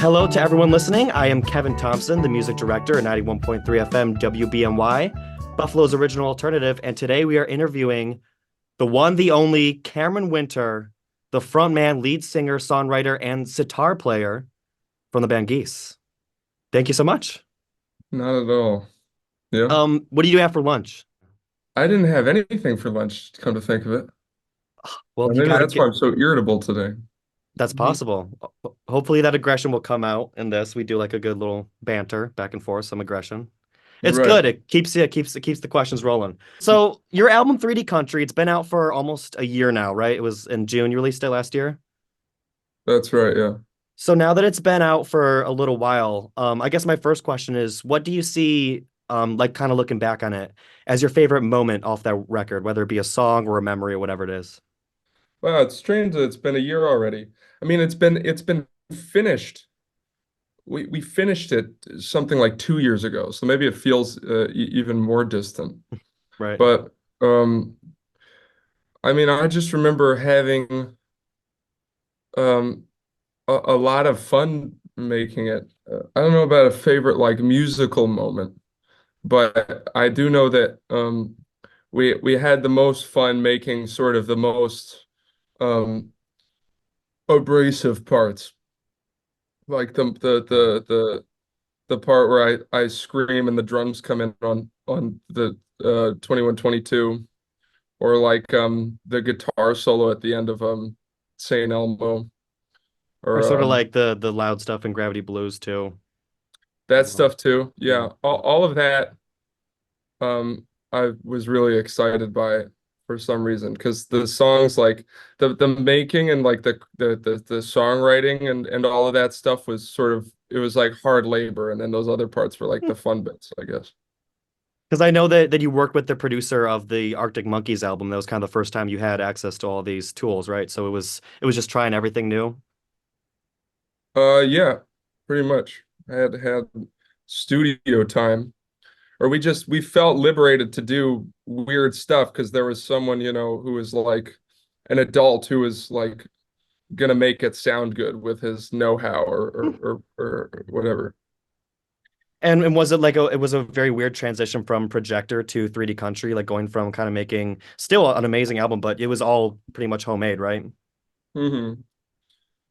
Hello to everyone listening. I am Kevin Thompson, the music director at 91.3 FM WBNY, Buffalo's original alternative. And today we are interviewing the one, the only Cameron Winter, the frontman, lead singer, songwriter, and sitar player from the band Geese. Thank you so much. Not at all. Yeah. What do you have for lunch? I didn't have anything for lunch, come to think of it. Well, Well, you maybe got to that's why get I'm so irritable today. that's Mhm. possible. Hopefully that aggression will come out in this. We do like a good little banter back and forth, some aggression. It's Right. good. It keeps the questions rolling. So your album 3D Country, it's been out for almost a year now, right? It was in June you released it last year. That's right. Yeah. So now that it's been out for a little while, I guess my first question is, what do you see, like kind of looking back on it, as your favorite moment off that record, whether it be a song or a memory or whatever it is? Wow, it's strange that it's been a year already. I mean, it's been finished. We finished it something like 2 years ago, so maybe it feels even more distant. Right. But I mean, I just remember having um a lot of fun making it. I don't know about a favorite like musical moment. But I do know that we had the most fun making sort of the most um, abrasive parts, like the part where I scream and the drums come in on the 2122, or like the guitar solo at the end of Saint Elmo, Or or sort of like the loud stuff in Gravity Blues too. that Um, stuff too. yeah. Yeah, all of that. I was really excited by it for some reason because the songs like the making and like the songwriting and all of that stuff was sort of it was like hard labor, and then those other parts were like the fun bits, I guess. Because I know that you worked with the producer of the Arctic Monkeys album. That was kind of the first time you had access to all these tools, right? So it was just trying everything new. Yeah, pretty much. I had studio time, or we felt liberated to do weird stuff because there was someone, who was like an adult who was like gonna make it sound good with his know-how or whatever. And was it like it was a very weird transition from Projector to 3D Country, like going from kind of making still an amazing album, but it was all pretty much homemade, right? hmm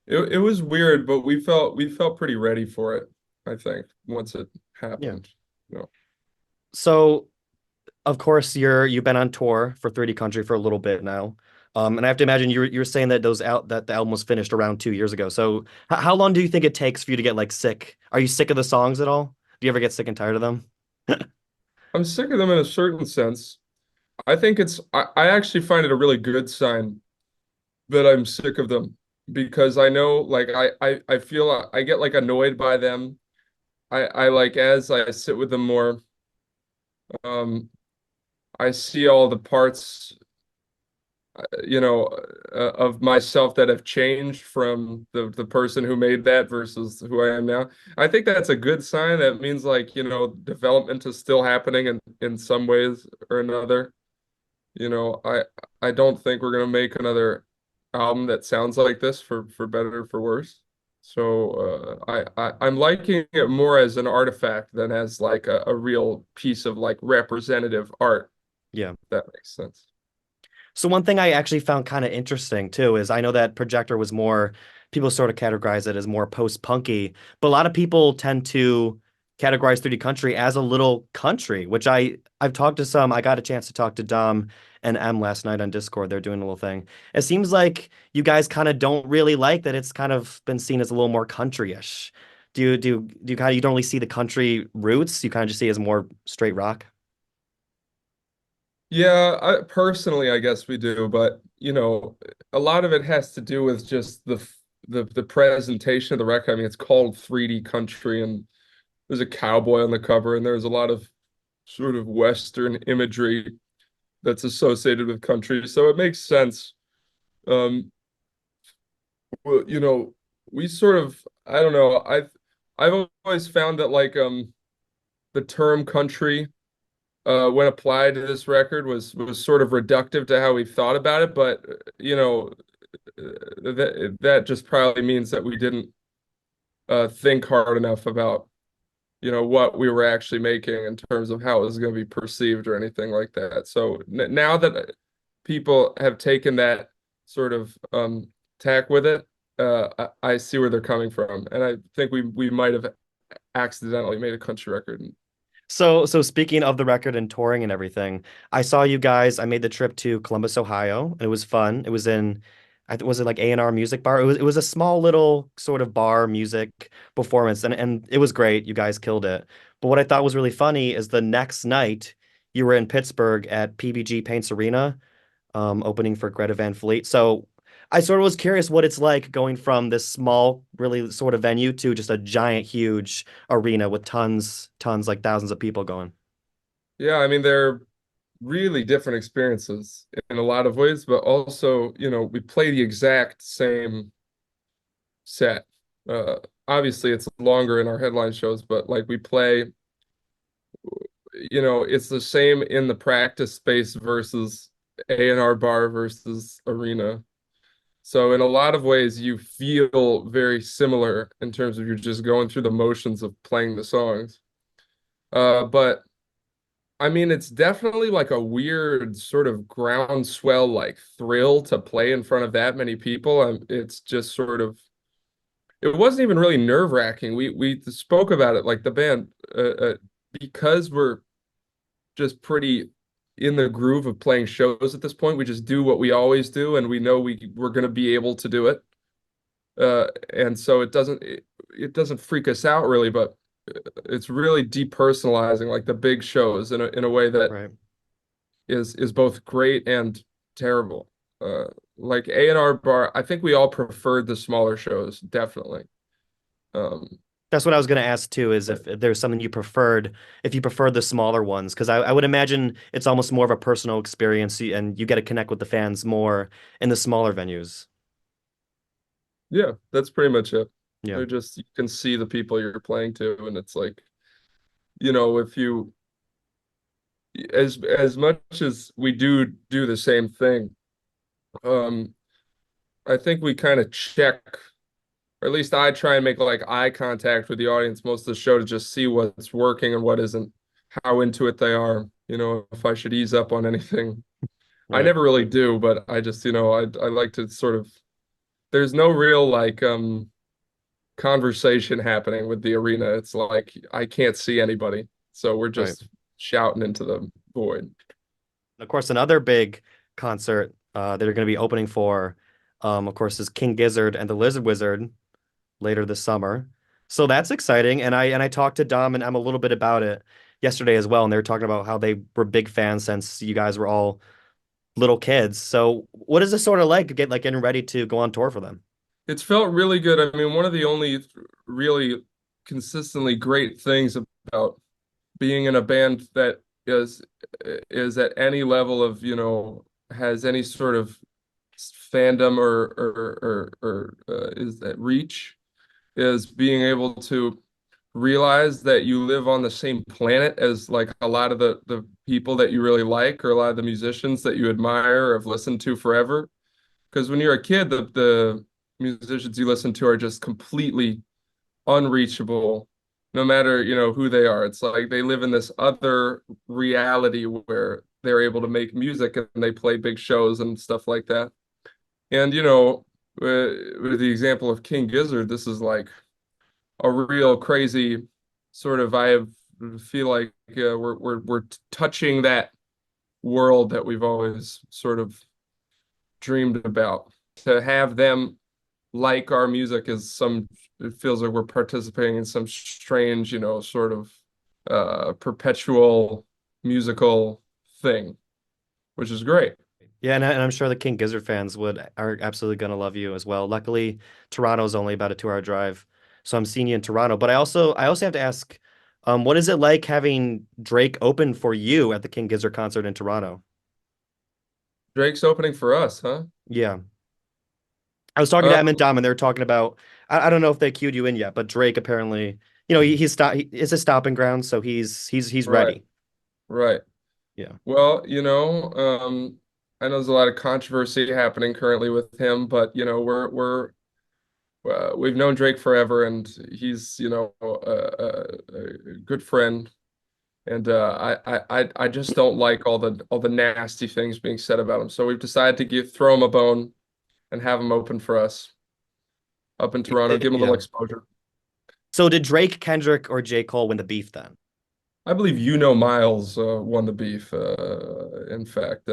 it was weird, but we felt pretty ready for it, I think, once it Yeah. happened. You know. So of course you've been on tour for 3D Country for a little bit now. And I have to imagine you're saying that the album was finished around 2 years ago. So how long do you think it takes for you to get like sick? Are you sick of the songs at all? Do you ever get sick and tired of them? I'm sick of them in a certain sense. I actually find it a really good sign that I'm sick of them because I know like I feel I get like annoyed by them. I like as I sit with them more, um I see all the parts of myself that have changed from the person who made that versus who I am now. I think that's a good sign. That means like, development is still happening in some ways or another. I don't think we're gonna make another album that sounds like this for better or for worse. So I'm liking it more as an artifact than as like a real piece of like representative art, Yeah. if that makes sense. So one thing I actually found kind of interesting too is I know that Projector was more people sort of categorize it as more post-punky, but a lot of people tend to categorize 3D Country as a little country, which I've talked to some. I got a chance to talk to Dom and M last night on Discord. They're doing a little thing. It seems like you guys kind of don't really like that it's kind of been seen as a little more country-ish. Do you kind of you don't really see the country roots? You kind of just see it as more straight rock? Yeah, personally, I guess we do, but a lot of it has to do with just the presentation of the record. I mean, it's called 3D Country, and there's a cowboy on the cover, and there's a lot of sort of Western imagery that's associated with country, so it makes sense. Um, well, we sort of, I don't know, I've always found that like the term country when applied to this record was sort of reductive to how we thought about it, but that just probably means that we didn't think hard enough about what we were actually making in terms of how it was going to be perceived or anything like that. So n now that people have taken that sort of tack with it, I see where they're coming from, and I think we might have accidentally made a country record. So speaking of the record and touring and everything, I saw you guys. I made the trip to Columbus, Ohio, and it was fun. It was in, was it like A&R Music Bar? It was a small little sort of bar music performance, and it was great. You guys killed it. But what I thought was really funny is the next night you were in Pittsburgh at PBG Paints Arena, opening for Greta Van Fleet. So I sort of was curious what it's like going from this small, really sort of venue to just a giant, huge arena with tons, like thousands of people going. Yeah, I mean they're really different experiences in a lot of ways, but also, we play the exact same set. Uh, Obviously, it's longer in our headline shows, but like we play, it's the same in the practice space versus A&R bar versus arena. So in a lot of ways, you feel very similar in terms of you're just going through the motions of playing the songs. But I mean, it's definitely like a weird sort of groundswell like thrill to play in front of that many people. It's just sort of it wasn't even really nerve-wracking. We spoke about it like the band because we're just pretty in the groove of playing shows at this point. We just do what we always do, and we know we're going to be able to do it. And so it doesn't freak us out really, but it's really depersonalizing like the big shows in a way that Right. is both great and terrible. Uh, like A&R bar, I think we all preferred the smaller shows, definitely. Um, That's what I was going to ask too, is if there's something you preferred, if you preferred the smaller ones, because I would imagine it's almost more of a personal experience and you get to connect with the fans more in the smaller venues. yeah, that's pretty much it. Yeah. They're just you can see the people you're playing to, and it's like, if you as much as we do the same thing, um, I think we kind of check, or at least I try and make like eye contact with the audience most of the show to just see what's working and what isn't, how into it they are, if I should ease up on anything. I Right. never really do, but I just, I like to sort of there's no real like conversation happening with the arena. It's like I can't see anybody. So we're Right. just shouting into the void. Of course, another big concert that are going to be opening for, of course, is King Gizzard and the Lizard Wizard later this summer. So that's exciting. And I talked to Dom and Em a little bit about it yesterday as well, and they were talking about how they were big fans since you guys were all little kids. So what is this sort of like getting ready to go on tour for them? It's felt really good. I mean, one of the only really consistently great things about being in a band that is at any level of, has any sort of fandom or is that reach is being able to realize that you live on the same planet as like a lot of the people that you really like or a lot of the musicians that you admire or have listened to forever. Because when you're a kid, the musicians you listen to are just completely unreachable, no matter, who they are. It's like they live in this other reality where they're able to make music and they play big shows and stuff like that. And, with the example of King Gizzard, this is like a real crazy sort of, feel like we're touching that world that we've always sort of dreamed about. To have them like our music is it feels like we're participating in some strange, sort of perpetual musical thing, which is great. Yeah, and I'm sure the King Gizzard fans would are absolutely gonna love you as well. Luckily, Toronto's only about a 2 hour drive, so I'm seeing you in Toronto. But I also have to ask, what is it like having Drake open for you at the King Gizzard concert in Toronto? Drake's opening for us, huh? Yeah, I was talking to Uh, Em and Dom, and they were talking about I don't know if they queued you in yet, but Drake apparently, it's a stopping ground, so he's right, ready. right. Yeah. Well, I know there's a lot of controversy happening currently with him, but we're we've known Drake forever, and he's, a good friend. And I just don't like all the nasty things being said about him. So we've decided to throw him a bone and have him open for us up in Toronto, give him a little Yeah. exposure. So did Drake, Kendrick, or J. Cole win the beef then? I believe Miles won the beef. In fact,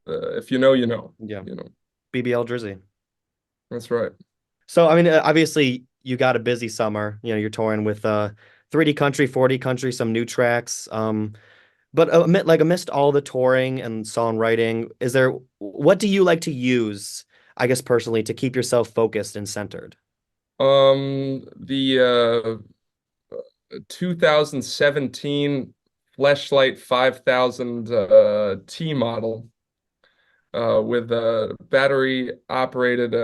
if you know, you know. Yeah. You know, BBL Drizzy. that's right. So I mean, obviously you got a busy summer. You're touring with 3D Country, 4D Country, some new tracks. But amidst all the touring and songwriting, what do you like to use, I guess personally, to keep yourself focused and centered? The 2017 Fleshlight 5000 T model with a battery operated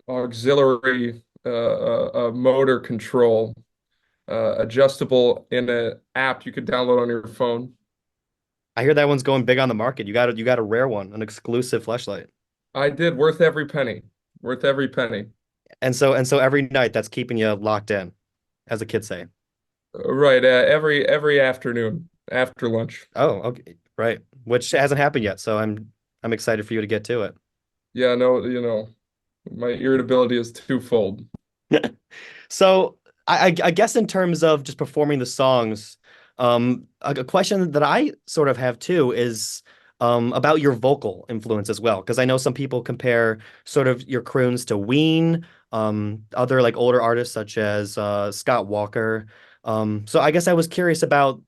auxiliary motor control, adjustable in an app you could download on your phone. I hear that one's going big on the market. You got a rare one, an exclusive flashlight. I did, worth every penny. Worth every penny. And so every night that's keeping you locked in, as the kids say. Right, every afternoon after lunch. Oh, okay, right. Which hasn't happened yet, so I'm excited for you to get to it. Yeah, no, my irritability is twofold. So I guess in terms of just performing the songs, a question that I sort of have too is about your vocal influence as well, because I know some people compare sort of your croons to Ween, other like older artists such as Scott Walker. So I guess I was curious about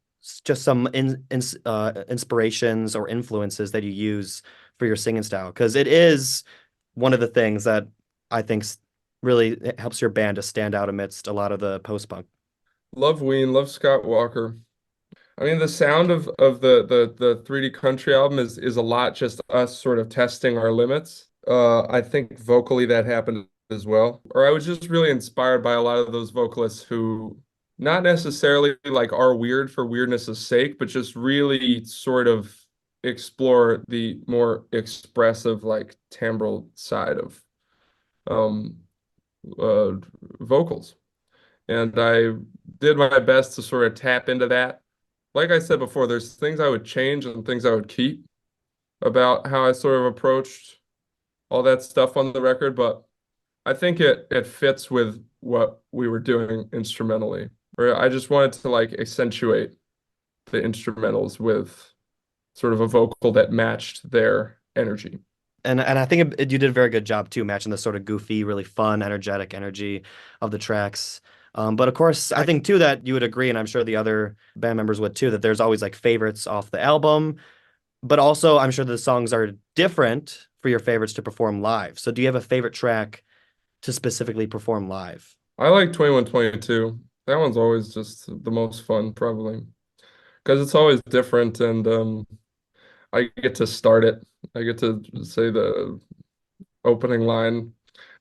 just some inspirations or influences that you use for your singing style, because it is one of the things that I think really it helps your band to stand out amidst a lot of the post-punk. Love Ween, love Scott Walker. I mean, the sound of the 3D Country album is a lot just us sort of testing our limits. I think vocally that happened as well. Or I was just really inspired by a lot of those vocalists who not necessarily like are weird for weirdness' sake, but just really sort of explore the more expressive, like timbral side of um uh vocals. And I did my best to sort of tap into that. Like I said before, there's things I would change and things I would keep about how I sort of approached all that stuff on the record, but I think it fits with what we were doing instrumentally. Or I just wanted to like accentuate the instrumentals with sort of a vocal that matched their energy. And I think you did a very good job too, matching the sort of goofy, really fun, energetic energy of the tracks. But of course, I think too that you would agree, and I'm sure the other band members would too, that there's always like favorites off the album, but also I'm sure the songs are different for your favorites to perform live. So do you have a favorite track to specifically perform live? I like 2122. That one's always just the most fun, probably, because it's always different and I get to start it. I get to say the opening line,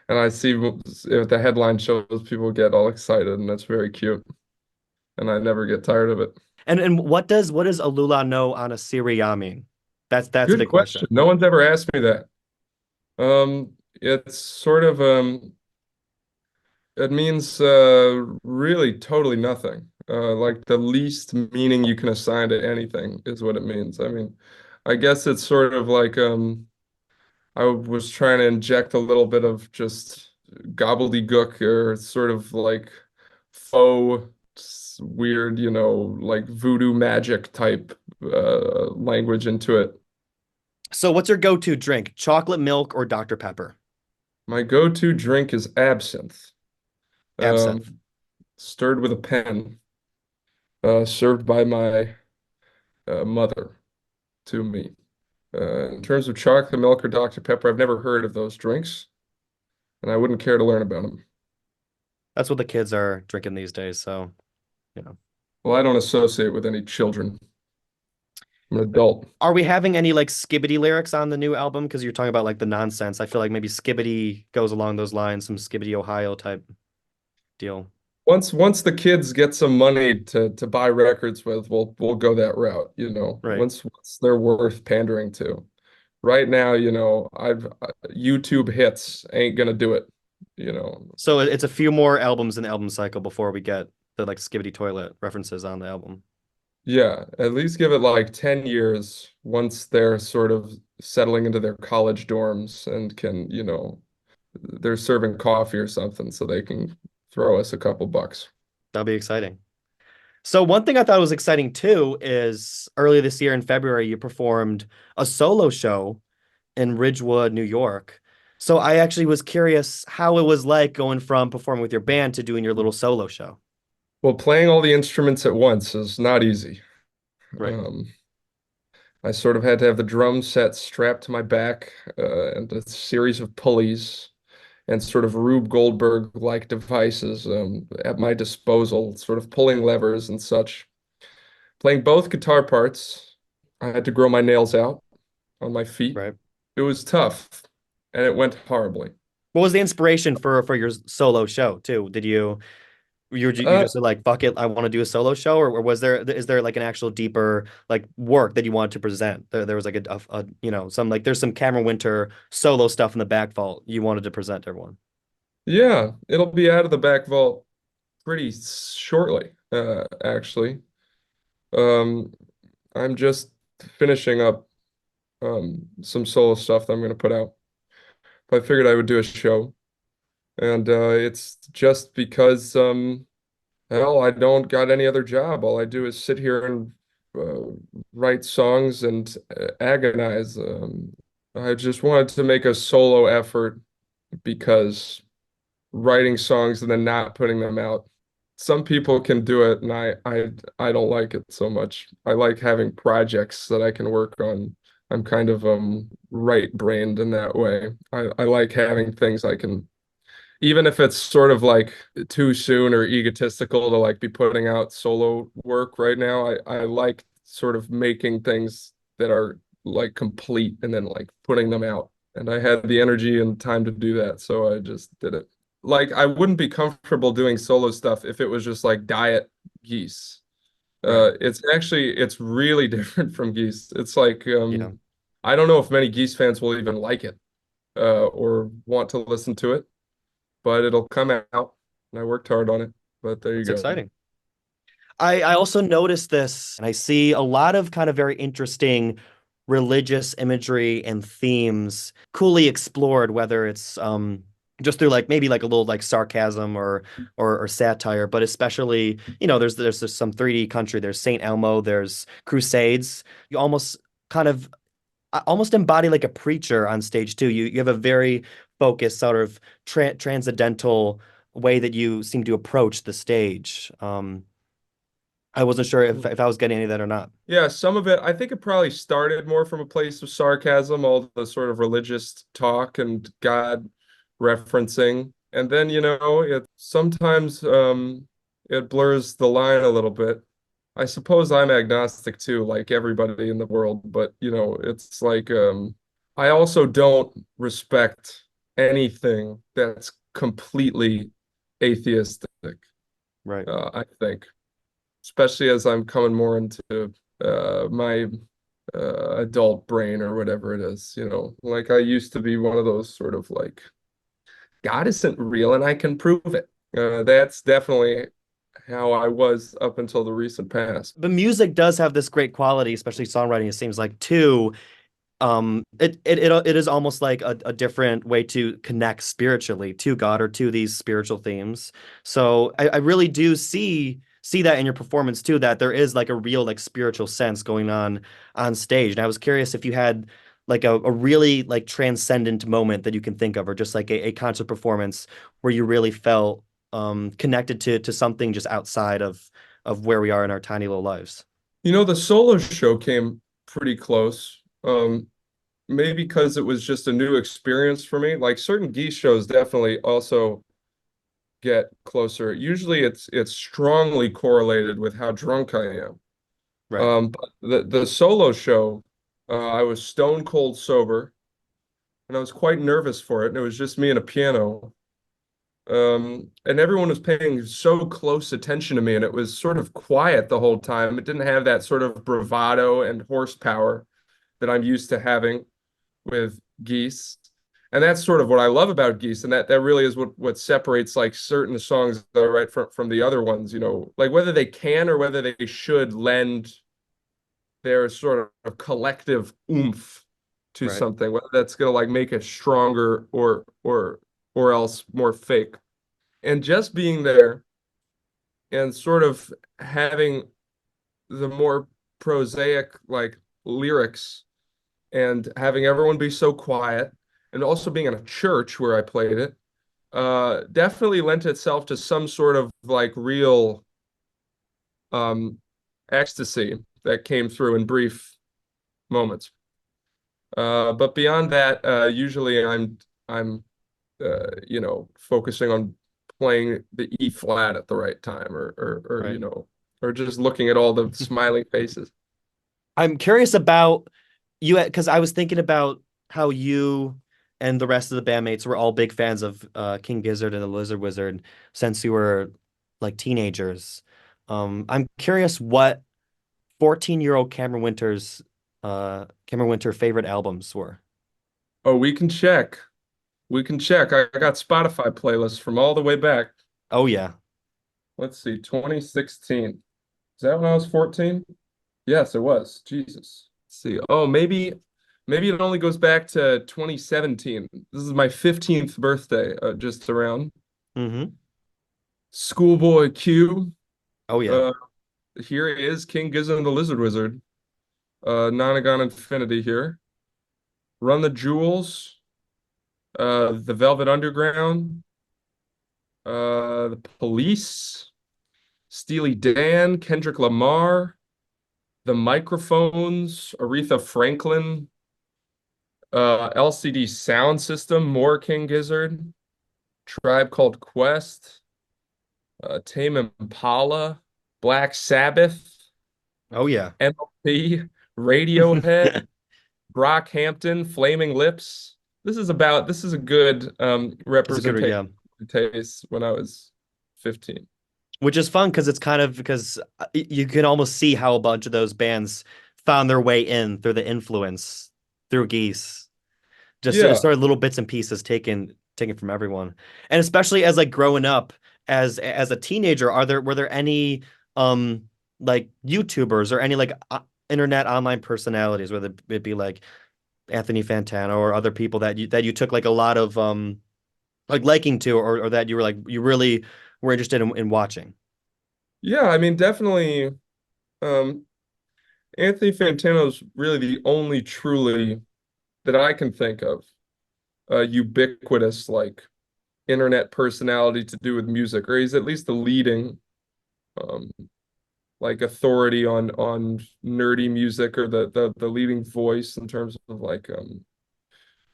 and I see if the headline shows, people get all excited, and that's very cute. And I never get tired of it. And what does Alula no on a Syria mean? That's a Good big question. question. No one's ever asked me that. It's sort of it means really totally nothing. Like the least meaning you can assign to anything is what it means. I mean, I guess it's sort of like I was trying to inject a little bit of just gobbledygook or sort of like faux weird, like voodoo magic type language into it. So what's your go-to drink? Chocolate milk or Dr. Pepper? My go-to drink is absinthe, Absinthe. stirred with a pen, served by my mother to me. In terms of chocolate milk or Dr. Pepper, I've never heard of those drinks, and I wouldn't care to learn about them. That's what the kids are drinking these days, so you know. Well, I don't associate with any children. I'm an adult. Are we having any like skibbity lyrics on the new album? Because you're talking about like the nonsense. I feel like maybe skibbity goes along those lines, some skibbity Ohio type deal. Once the kids get some money to buy records with, we'll go that route, Right. Once they're worth pandering to. Right now, I've YouTube hits ain't gonna do it. you know. So it's a few more albums in the album cycle before we get the like Skibbity Toilet references on the album. Yeah, at least give it like 10 years once they're sort of settling into their college dorms and can, they're serving coffee or something so they can throw us a couple bucks. That'll be exciting. So one thing I thought was exciting too is earlier this year in February, you performed a solo show in Ridgewood, New York. So I actually was curious how it was like going from performing with your band to doing your little solo show. Well, playing all the instruments at once is not easy. Right, Um, I sort of had to have the drum set strapped to my back and a series of pulleys and sort of Rube Goldberg-like devices at my disposal, sort of pulling levers and such. Playing both guitar parts, I had to grow my nails out on my feet. right. It was tough, and it went horribly. What was the inspiration for your solo show too? Did you Uh, just said like fuck it, I want to do a solo show, or was there is there like an actual deeper like work that you wanted to present? There was like some like there's some Cameron Winter solo stuff in the back vault you wanted to present to everyone. yeah, it'll be out of the back vault pretty shortly, actually. Um, I'm just finishing up some solo stuff that I'm going to put out. But I figured I would do a show, and it's just because hell, I don't got any other job. All I do is sit here and uh, write songs and agonize. I just wanted to make a solo effort because writing songs and then not putting them out. Some people can do it, and I don't like it so much. I like having projects that I can work on. I'm kind of right-brained in that way. I like having things I can, even if it's sort of like too soon or egotistical to like be putting out solo work right now. I like sort of making things that are like complete and then like putting them out. And I had the energy and time to do that, so I just did it. Like I wouldn't be comfortable doing solo stuff if it was just like Diet Geese. Right. It's really different from Geese. It's like Yeah. I don't know if many Geese fans will even like it or want to listen to it, but it'll come out. And I worked hard on it. But there you That's go. exciting. I also noticed this, and I see a lot of kind of very interesting religious imagery and themes coolly explored, whether it's just through like maybe like a little like sarcasm or satire, but especially, there's just some 3D country, there's Saint Elmo, there's Crusades. You almost kind of almost embody like a preacher on stage too. You have a very focused sort of transcendental way that you seem to approach the stage. I wasn't sure if I was getting any of that or not. Yeah, some of it, I think it probably started more from a place of sarcasm, all the sort of religious talk and God referencing. And then, it sometimes it blurs the line a little bit. I suppose I'm agnostic too, like everybody in the world, but it's like I also don't respect anything that's completely atheistic, Right. I think, especially as I'm coming more into my adult brain or whatever it is, like I used to be one of those sort of like, God isn't real and I can prove it. That's definitely how I was up until the recent past. But music does have this great quality, especially songwriting, it seems like, too. It is almost like a different way to connect spiritually to God or to these spiritual themes. So I really do see that in your performance too, that there is like a real like spiritual sense going on stage. And I was curious if you had like a really like transcendent moment that you can think of, or just like a concert performance where you really felt connected to something just outside of where we are in our tiny little lives. The solo show came pretty close. Maybe because it was just a new experience for me. Like certain geese shows definitely also get closer. Usually it's strongly correlated with how drunk I am. Right. But the solo show, I was stone cold sober and I was quite nervous for it. And it was just me and a piano. And everyone was paying so close attention to me, and it was sort of quiet the whole time. It didn't have that sort of bravado and horsepower that I'm used to having with geese. And that's sort of what I love about Geese, and that really is what separates like certain songs that I write from the other ones, like whether they can or whether they should lend their sort of collective oomph to Right. something, whether that's gonna like make it stronger or else more fake. And just being there and sort of having the more prosaic like lyrics and having everyone be so quiet and also being in a church where I played it definitely lent itself to some sort of like real um ecstasy that came through in brief moments. But beyond that, usually I'm focusing on playing the E flat at the right time or Right. or just looking at all the smiling faces. I'm curious about you because I was thinking about how you and the rest of the bandmates were all big fans of King Gizzard and the Lizard Wizard since you were like teenagers. I'm curious what 14-year-old Cameron Winter favorite albums were. Oh, we can check. We can check. I got Spotify playlists from all the way back. Oh yeah. Let's see, 2016. Is that when I was 14? Yes, it was. Jesus. Let's see. Oh, maybe it only goes back to 2017. This is my 15th birthday, just around. Hmm. Schoolboy Q. Oh yeah. Uh, Here is King Gizzard and the Lizard Wizard. Nonagon Infinity here. Run the Jewels. The Velvet Underground. The Police. Steely Dan. Kendrick Lamar. The Microphones. Aretha Franklin. LCD Sound System. More King Gizzard. Tribe Called Quest. Tame Impala. Black Sabbath. Oh yeah. MLP. Radiohead. Brockhampton, Flaming Lips. This is a good It's a good representation yeah. of taste when I was 15. Which is fun because it's kind of because you can almost see how a bunch of those bands found their way in through the influence through Geese. Just Yeah. sort of little bits and pieces taken from everyone. And especially as like growing up as a teenager, were there any like YouTubers or any like internet online personalities, whether it be like Anthony Fantano or other people that you took like a lot of like liking to or that you were like you really were interested in watching? Yeah, I mean definitely um Anthony Fantano's really the only truly that I can think of ubiquitous like internet personality to do with music, or he's at least the leading um like authority on nerdy music or the leading voice in terms of like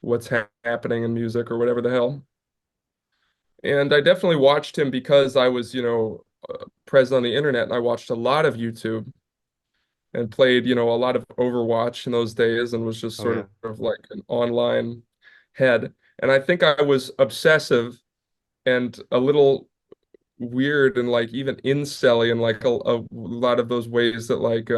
what's happening in music or whatever the hell. And I definitely watched him because I was, present on the internet and I watched a lot of YouTube and played, a lot of Overwatch in those days and was just Oh sort yeah. of like an online head. And I think I was obsessive and a little weird and like even incelly in like a lot of those ways that like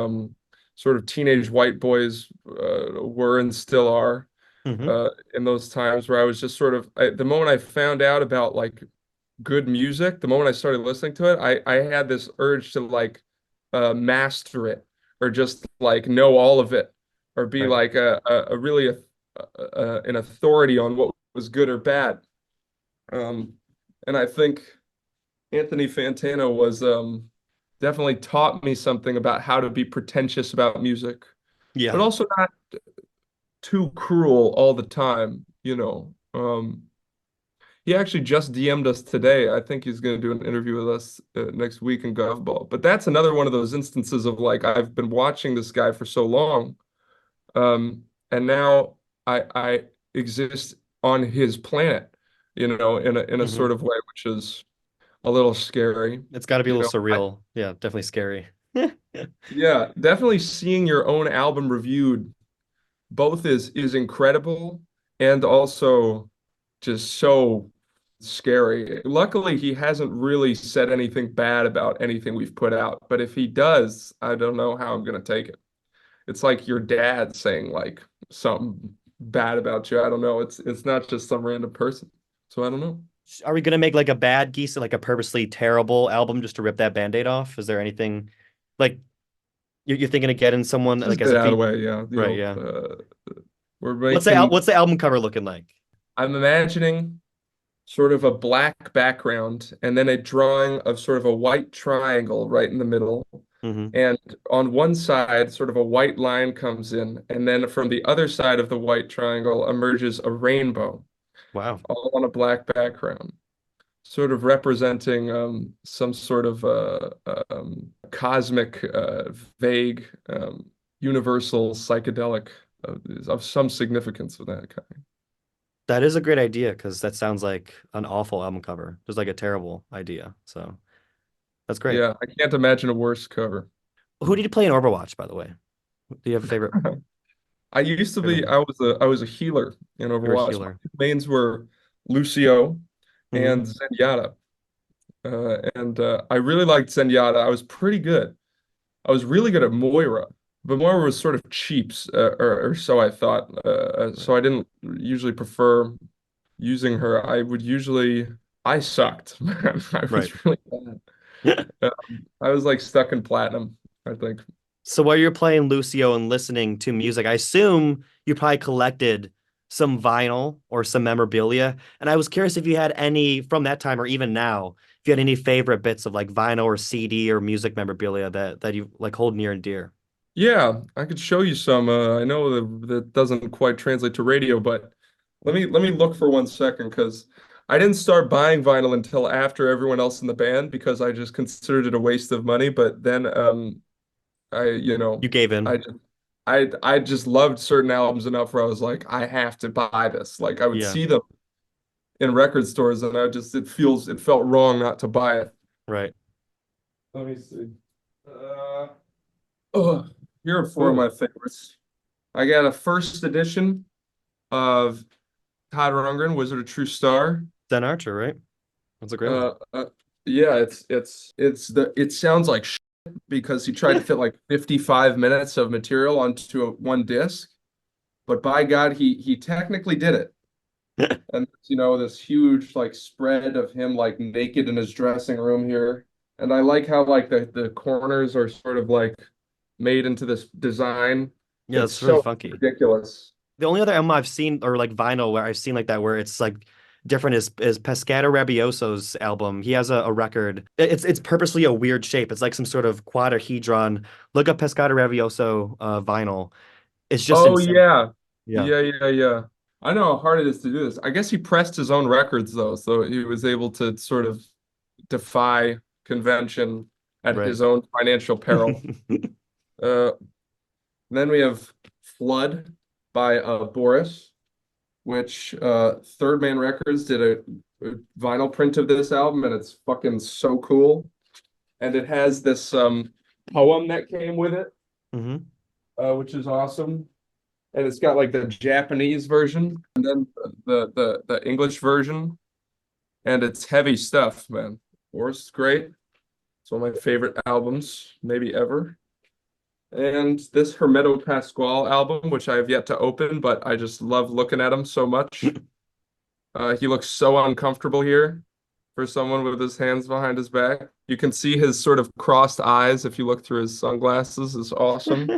sort of teenage white boys were and still are Hmm. in those times where I was just sort of the moment I found out about like good music, the moment I started listening to it, I had this urge to like master it or just like know all of it or be Right. like a really an authority on what was good or bad. Um, and I think Anthony Fantano was definitely taught me something about how to be pretentious about music, but Yeah. also not too cruel all the time, you know. He actually just DM'd us today. I think he's going to do an interview with us next week in Govball. But that's another one of those instances of like I've been watching this guy for so long, and now I exist on his planet, in a Hmm. sort of way which is a little scary. It's got to be a You little know, surreal. Yeah, definitely scary. yeah, definitely seeing your own album reviewed both is incredible and also just so scary. Luckily, he hasn't really said anything bad about anything we've put out, but if he does, I don't know how I'm gonna take it. It's like your dad saying like something. bad about you. I don't know. It's not just some random person. So I don't know. Are we gonna make like a bad Geese, like a purposely terrible album just to rip that Band-Aid off? Is there anything like you're thinking of getting someone Just like as get a out of the feat? way. Yeah, Right, yeah. we're making. What's the album cover looking like? I'm imagining sort of a black background and then a drawing of sort of a white triangle right in the middle. Hmm. And on one side, sort of a white line comes in, and then from the other side of the white triangle emerges a rainbow, Wow. all on a black background, sort of representing some sort of cosmic, vague, universal psychedelic of some significance of that kind. That is a great idea because that sounds like an awful album cover, just like a terrible idea. So that's great. Yeah, I can't imagine a worse cover. Who did you play in Overwatch, by the way? Do you have a favorite I used to favorite be, member? I was a healer in You're a Overwatch. My healer. two mains were Lucio Hmm. and Zenyatta. And I really liked Zenyatta. I was pretty good. I was really good at Moira, but Moira was sort of cheap, or so I thought. Right. So I didn't usually prefer using her. I sucked, man. I Right. was really bad. I was like stuck in platinum, I think. So while you're playing Lucio and listening to music, I assume you probably collected some vinyl or some memorabilia. And I was curious if you had any from that time or even now, if you had any favorite bits of like vinyl or CD or music memorabilia that you like hold near and dear. Yeah, I could show you some. I know that doesn't quite translate to radio, but let me look for 1 second because I didn't start buying vinyl until after everyone else in the band because I just considered it a waste of money. But then I You gave I in. just I just loved certain albums enough where I was like, I have to buy this. Like I would Yeah, see them in record stores and it felt wrong not to buy it. right. Let me see. Uh, oh, here are four of Ooh, my favorites. I got a first edition of Todd Rundgren, Wizard of True Star. Dan Archer, right? That's a great one. Uh, uh, yeah, it sounds like shit because he tried to fit like 55 minutes of material onto one disc, but by God, he technically did it. And this huge like spread of him like naked in his dressing room here. And I like how like the corners are sort of like made into this design. Yeah, It's it's really so funky. ridiculous. The only other album I've seen or like vinyl where I've seen like that where it's like different is Pescado Rabioso's album. He has a record. It's purposely a weird shape. It's like some sort of quadrihedron. Look up Pescado Rabioso vinyl. It's just Oh insane. yeah. Yeah, Yeah. I know how hard it is to do this. I guess he pressed his own records though, so he was able to sort of defy convention at right. his own financial peril. Uh, then we have Flood by Boris, which Third Man Records did a vinyl print of this album, and it's fucking so cool. And it has this poem that came with it, Hmm. which is awesome. And it's got like the Japanese version and then the English version, and it's heavy stuff, man. Boris is great. It's one of my favorite albums, maybe ever. And this Hermeto Pasquale album, which I have yet to open, but I just love looking at him so much. He looks so uncomfortable here for someone with his hands behind his back. You can see his sort of crossed eyes if you look through his sunglasses. Is awesome.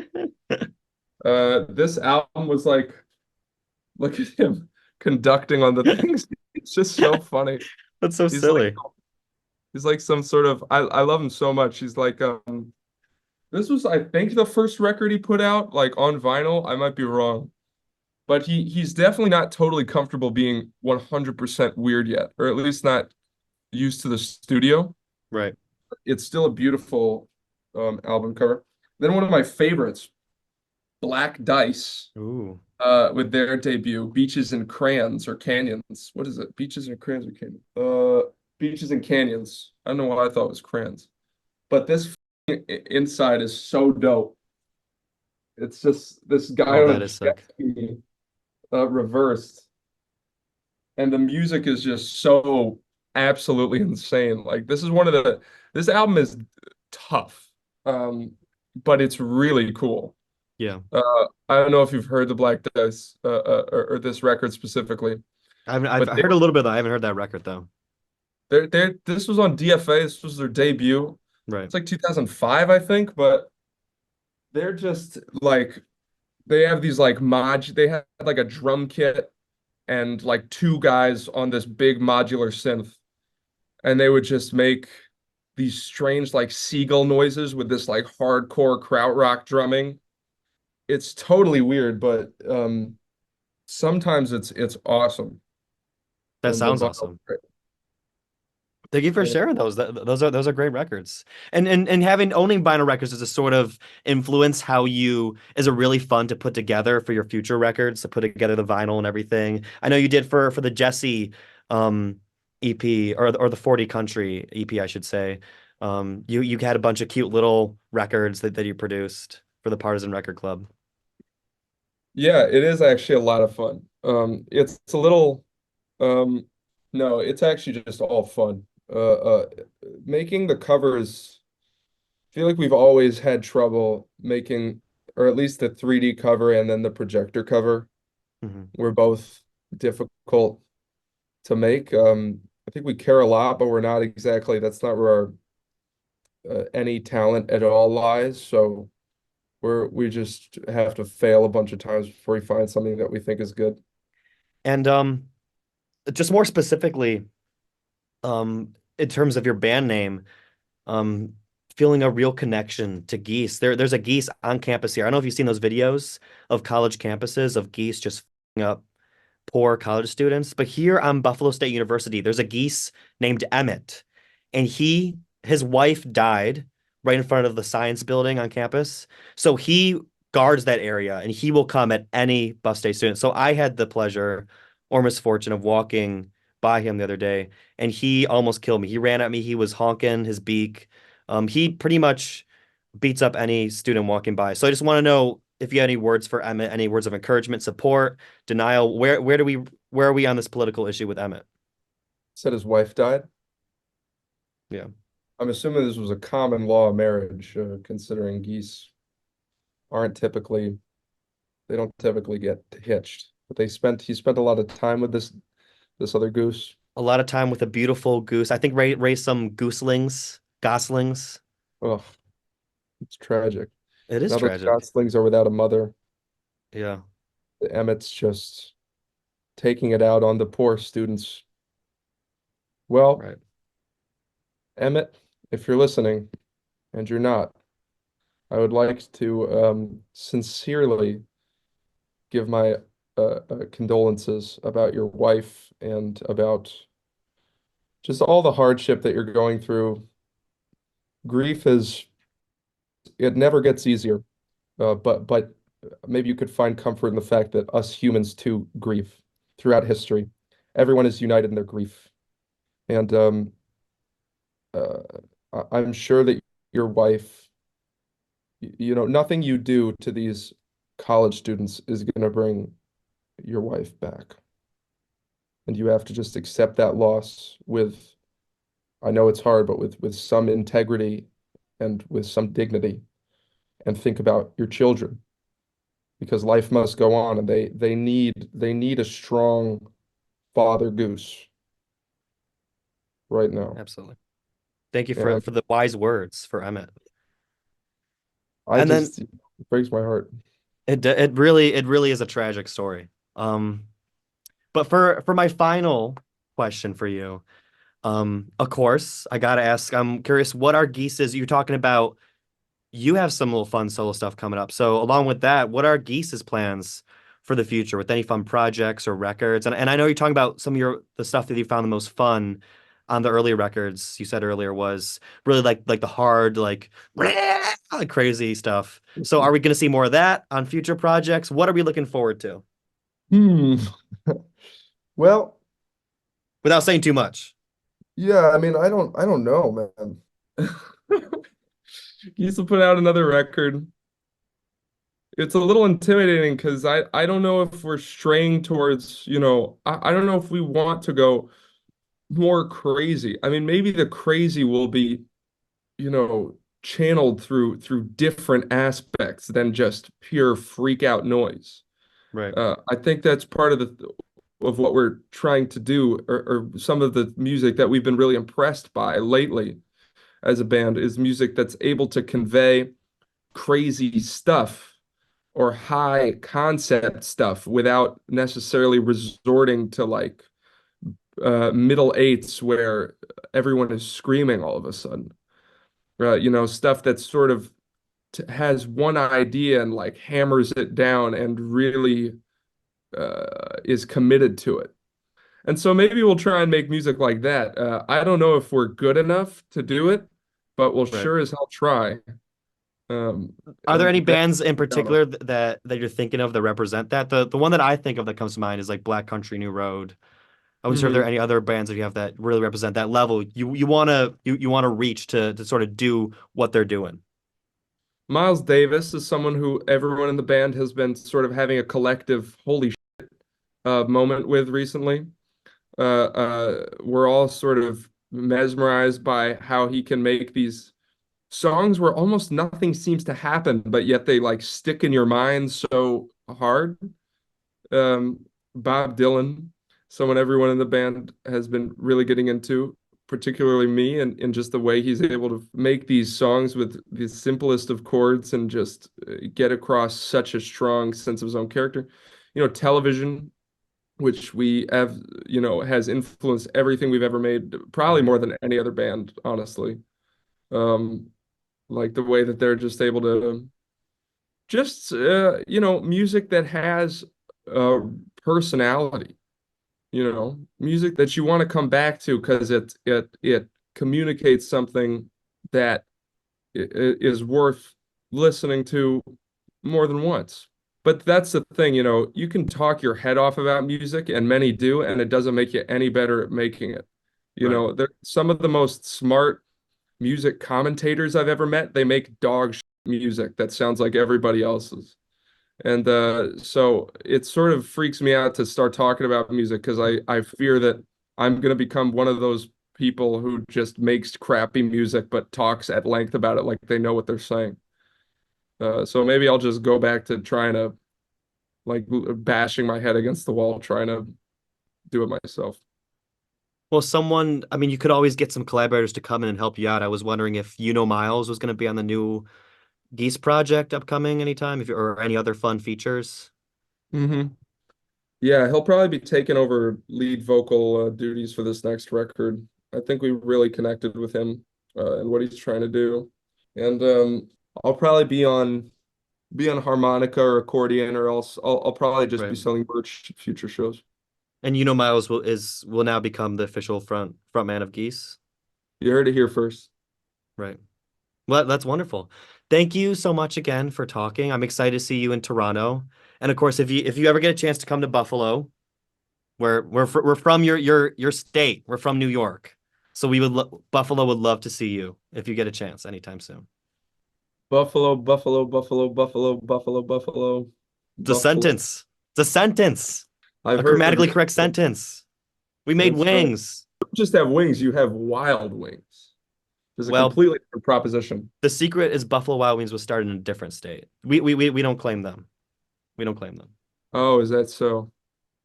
This album was like, look at him conducting on the things. It's just so funny. That's so He's like silly. he's like some sort of I love him so much. He's like this was I think the first record he put out like on vinyl. I might be wrong. But he's definitely not totally comfortable being 100% weird yet, or at least not used to the studio. Right. It's still a beautiful album cover. Then one of my favorites, Black Dice, Ooh. with their debut, Beaches and Crayons or Canyons. What is it? Beaches and Crayons or Canyons? Beaches and Canyons. I don't know why I thought it was crayons. But this inside is so dope. It's just this guy Oh, on a that is jet sick. ski, reversed, and the music is just so absolutely insane. Like this album is tough, but it's really cool. Yeah. I don't know if you've heard the Black Dice or this record specifically, I've but heard a little bit of that. I haven't heard that record though. they this was on DFA. This was their debut. Right. It's like 2005, I think, but they're just like they have these like they had like a drum kit and like two guys on this big modular synth, and they would just make these strange like seagull noises with this like hardcore krautrock drumming. It's totally weird, but sometimes it's awesome. That The sounds vinyl, awesome. Thank you for and sharing those. Those are great records. And having owning vinyl records is a sort of influence how you is a really fun to put together for your future records to put together the vinyl and everything. I know you did for the Jesse um EP or the 40 Country EP, I should say. You had a bunch of cute little records that you produced for the Partisan Record Club. yeah, it is actually a lot of fun. It's a little um, no, it's actually just all fun. Making the covers. I feel like we've always had trouble making, or at least the 3D cover and then the projector cover Mhm. were both difficult to make. I think we care a lot, but we're not exactly, that's not where our any talent at all lies. So we just have to fail a bunch of times before we find something that we think is good. And just more specifically, in terms of your band name, um, feeling a real connection to Geese. There's a Geese on campus here. I don't know if you've seen those videos of college campuses of Geese just f***ing up poor college students. But here on Buffalo State University, there's a Geese named Emmett, and his wife died right in front of the science building on campus. So he guards that area, and he will come at any Buff State student. So I had the pleasure or misfortune of walking by him the other day, and he almost killed me. He ran at me. He was honking his beak. He pretty much beats up any student walking by. So I just want to know if you have any words for Emmett, any words of encouragement, support, denial. Where are we on this political issue with Emmett? Said his wife died. Yeah, I'm assuming this was a common law marriage, considering geese aren't typically, they don't typically get hitched. But he spent a lot of time with this other goose. a lot of time with a beautiful goose. I think raised some goslings. Oh, it's tragic. It is Now those tragic. goslings are without a mother. Yeah, Emmett's just taking it out on the poor students. Well, right. Emmett, if you're listening, and you're not, I would like to sincerely give my condolences about your wife and about just all the hardship that you're going through. Grief it never gets easier, but maybe you could find comfort in the fact that us humans too grieve throughout history. Everyone is united in their grief. And uh, I'm sure that your wife, nothing you do to these college students is going to bring your wife back. And you have to just accept that loss with, I know it's hard, but with some integrity and with some dignity, and think about your children because life must go on, and they need a strong father goose right now. Absolutely. Thank you And for the wise words for Emmett. I And then just, it breaks my heart. it really is a tragic story. Um, but for my final question for you, of course, I gotta ask, I'm curious, what are Geese's? You're talking about you have some little fun solo stuff coming up. So along with that, what are Geese's plans for the future with any fun projects or records? And I know you're talking about some of the stuff that you found the most fun on the early records you said earlier was really like the hard, like crazy stuff. So are we gonna see more of that on future projects? What are we looking forward to? Hmm. Well, Without saying too much. yeah, I mean, I don't know, man. He used to put out another record. It's a little intimidating because I don't know if we're straying towards, I don't know if we want to go more crazy. I mean, maybe the crazy will be, you know, channeled through different aspects than just pure freak out noise. Right. I think that's part of the of what we're trying to do, or some of the music that we've been really impressed by lately as a band is music that's able to convey crazy stuff or high concept stuff without necessarily resorting to like middle eights where everyone is screaming all of a sudden. Stuff that sort of has one idea and like hammers it down and really is committed to it. And so maybe we'll try and make music like that. I don't know if we're good enough to do it, but we'll Right. sure as hell try. Um, Are there and any that, bands in particular that you're thinking of that represent that? The one that I think of that comes to mind is like Black Country New Road. I wasn't sure if there are Mhm. any other bands that you have that really represent that level. You wanna reach to sort of do what they're doing. Miles Davis is someone who everyone in the band has been sort of having a collective holy moment with recently. We're all sort of mesmerized by how he can make these songs where almost nothing seems to happen, but yet they like stick in your mind so hard. Bob Dylan, someone everyone in the band has been really getting into, particularly me, and just the way he's able to make these songs with the simplest of chords and just get across such a strong sense of his own character. Television, which we have, has influenced everything we've ever made, probably Right. more than any other band, honestly. Um, like the way that they're just able to just music that has uh personality, music that you want to come back to because it communicates something that is worth listening to more than once. But that's the thing, you can talk your head off about music, and many do, and it doesn't make you any better at making it. Right. They're some of the most smart music commentators I've ever met. They make dog shit music that sounds like everybody else's. And so it sort of freaks me out to start talking about music because I fear that I'm going to become one of those people who just makes crappy music but talks at length about it like they know what they're saying. So maybe I'll just go back to trying to like bashing my head against the wall, trying to do it myself. Well, I mean, you could always get some collaborators to come in and help you out. I was wondering if Miles was going to be on the new Geese project upcoming anytime, or any other fun features. hmm Yeah, he'll probably be taking over lead vocal duties for this next record. I think we really connected with him and what he's trying to do. And I'll probably be on harmonica or accordion, or else I'll probably just be Right. selling merch at future shows. And Miles will now become the official frontman of Geese. You heard it here first. Right. Well, that's wonderful. Thank you so much again for talking. I'm excited to see you in Toronto. And of course, if you ever get a chance to come to Buffalo, we're from your state. We're from New York. So Buffalo would love to see you if you get a chance anytime soon. Buffalo, Buffalo, Buffalo, Buffalo, Buffalo, Buffalo, It's a Buffalo. sentence. It's a sentence. I've A heard grammatically correct sentence. We made that's right. You wings. don't just have wings, you have wild wings. There's a Well, completely different proposition. the secret is Buffalo Wild Wings was started in a different state. We don't claim them. We don't claim them. Oh, is that so?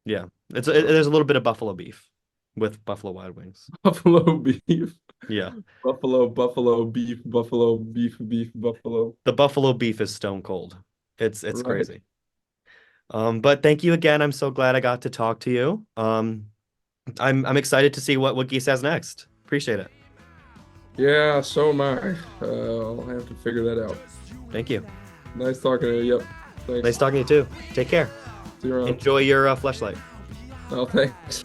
Yeah. There's a little bit of buffalo beef with Buffalo Wild Wings. Buffalo beef, Yeah. buffalo, buffalo beef, buffalo beef, beef, buffalo. The buffalo beef is stone cold. It's Right. crazy. But thank you again. I'm so glad I got to talk to you. I'm excited to see what Geese has next. Appreciate it. Yeah, so am I. I'll have to figure that out. Thank you. Nice talking to you. Yep. Nice Thanks. talking to you too. Take care. See you around. Enjoy your fleshlight. Oh, thanks.